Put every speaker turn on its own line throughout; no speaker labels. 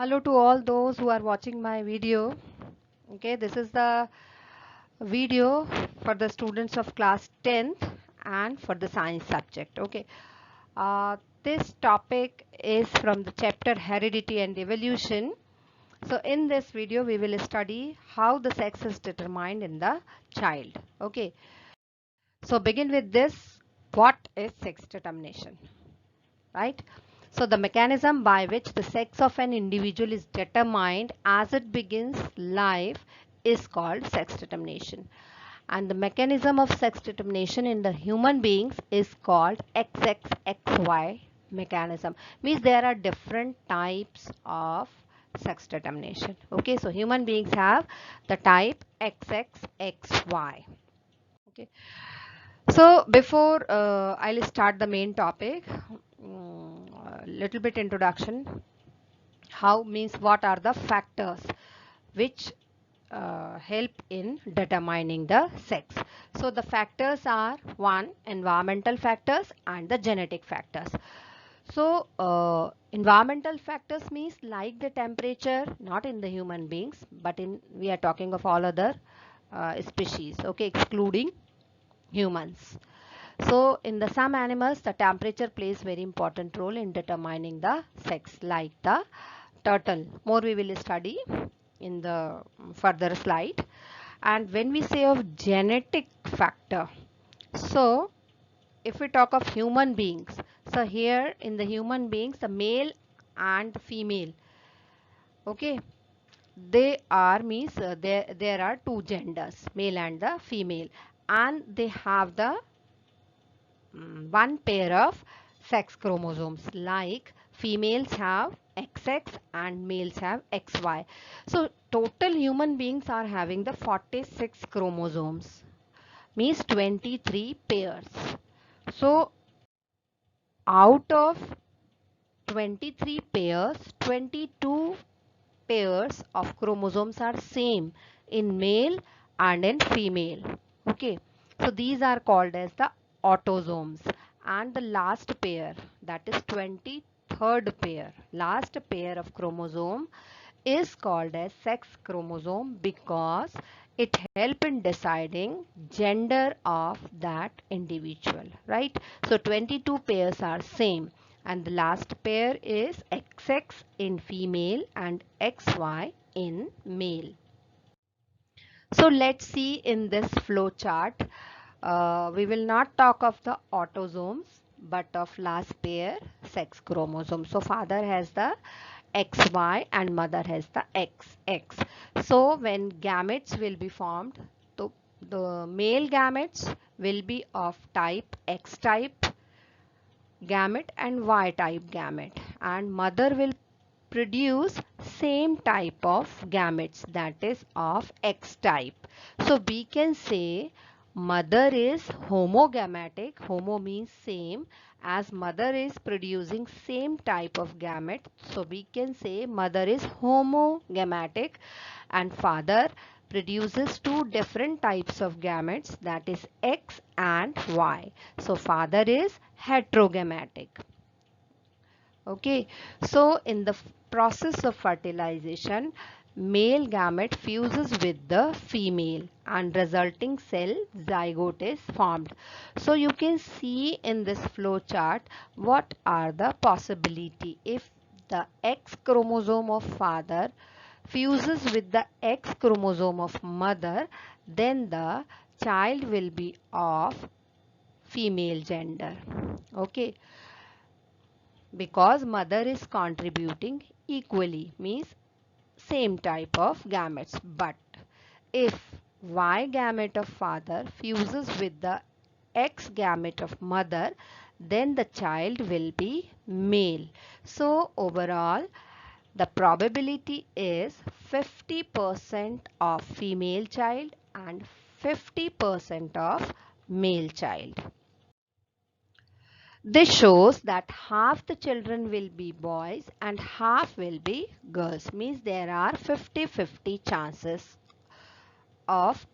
Hello to all those who are watching my video. Okay, this is the video for the students of class 10th and for the science subject. Okay, this topic is from the chapter Heredity and Evolution. So in this video we will study how the sex is determined in the child. Okay, so begin with this. What is sex determination? Right? So the mechanism by which the sex of an individual is determined as it begins life is called sex determination. And the mechanism of sex determination in the human beings is called XXXY mechanism. Means there are different types of sex determination. Okay, so human beings have the type XXXY. Okay. So before I'll start the main topic, little bit introduction. How means what are the factors which help in determining the sex. So the factors are one, environmental factors and the genetic factors. So environmental factors means like the temperature, not in the human beings, but in we are talking of all other species, okay, excluding humans. So in the some animals the temperature plays very important role in determining the sex, like the turtle. More we will study in the further slide. And when we say of genetic factor, so if we talk of human beings, so here in the human beings the male and female, okay, they are means there are two genders, male and the female, and they have the one pair of sex chromosomes, like females have XX and males have XY. So total human beings are having the 46 chromosomes, means 23 pairs. So out of 23 pairs, 22 pairs of chromosomes are same in male and in female. Okay, so these are called as the autosomes. And the last pair, that is 23rd pair, last pair of chromosome is called as sex chromosome because it helps in deciding gender of that individual, right? So 22 pairs are same, and the last pair is XX in female and XY in male. So let's see in this flow chart. We will not talk of the autosomes but of last pair sex chromosome. So father has the XY and mother has the XX. So when gametes will be formed, so the male gametes will be of type X type gamete and Y type gamete, and mother will produce same type of gametes, that is of X type. So we can say mother is homogametic. Homo means same, as mother is producing same type of gamete, so we can say mother is homogametic, and father produces two different types of gametes, that is X and Y. So father is heterogametic. Okay, so in the process of fertilization, male gamete fuses with the female and resulting cell zygote is formed. So you can see in this flow chart what are the possibility. If the X chromosome of father fuses with the X chromosome of mother, then the child will be of female gender. Okay, because mother is contributing equally, means same type of gametes. But if Y gamete of father fuses with the X gamete of mother, then the child will be male. So overall the probability is 50% of female child and 50% of male child. This shows that half the children will be boys and half will be girls. Means there are 50-50 chances of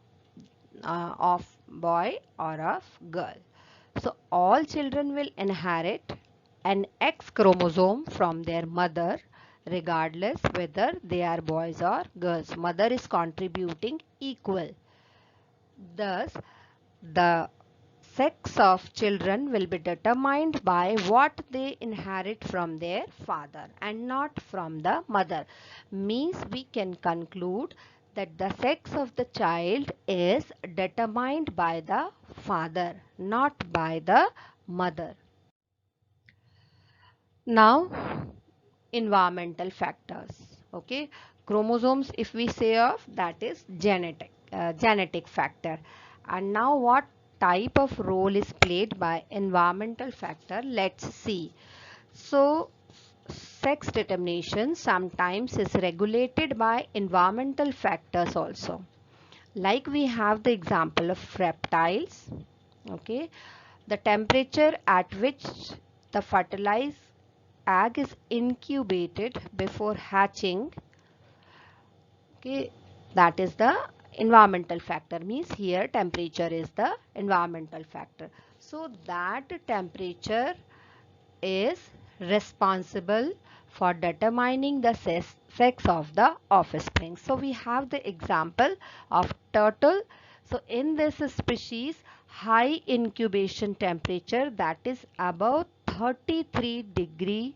boy or of girl. So all children will inherit an X chromosome from their mother. regardless whether they are boys or girls. Mother is contributing equal. Thus, the sex of children will be determined by what they inherit from their father and not from the mother. Means we can conclude that the sex of the child is determined by the father, not by the mother. Now, environmental factors. Okay, chromosomes, if we say of, that is genetic factor. And now what type of role is played by environmental factor? Let's see. So sex determination sometimes is regulated by environmental factors also. Like we have the example of reptiles. Okay, the temperature at which the fertilized egg is incubated before hatching, okay, that is the environmental factor. Means here temperature is the environmental factor. So that temperature is responsible for determining the sex of the offspring. So we have the example of turtle. So in this species, high incubation temperature, that is above 33 degrees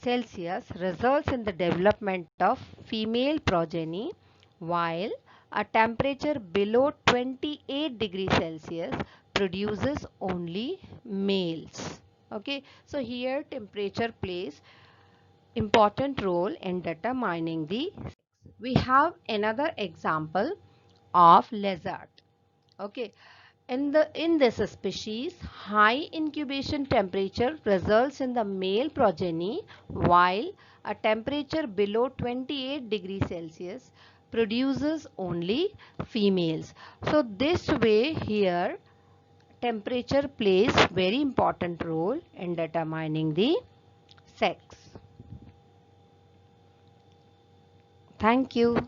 Celsius, results in the development of female progeny, while a temperature below 28 degrees Celsius produces only males. Okay, so here temperature plays important role in determining the sex. We have another example of lizard. Okay, in this species, high incubation temperature results in the male progeny, while a temperature below 28 degrees Celsius produces only females. So this way here temperature plays very important role in determining the sex. Thank you.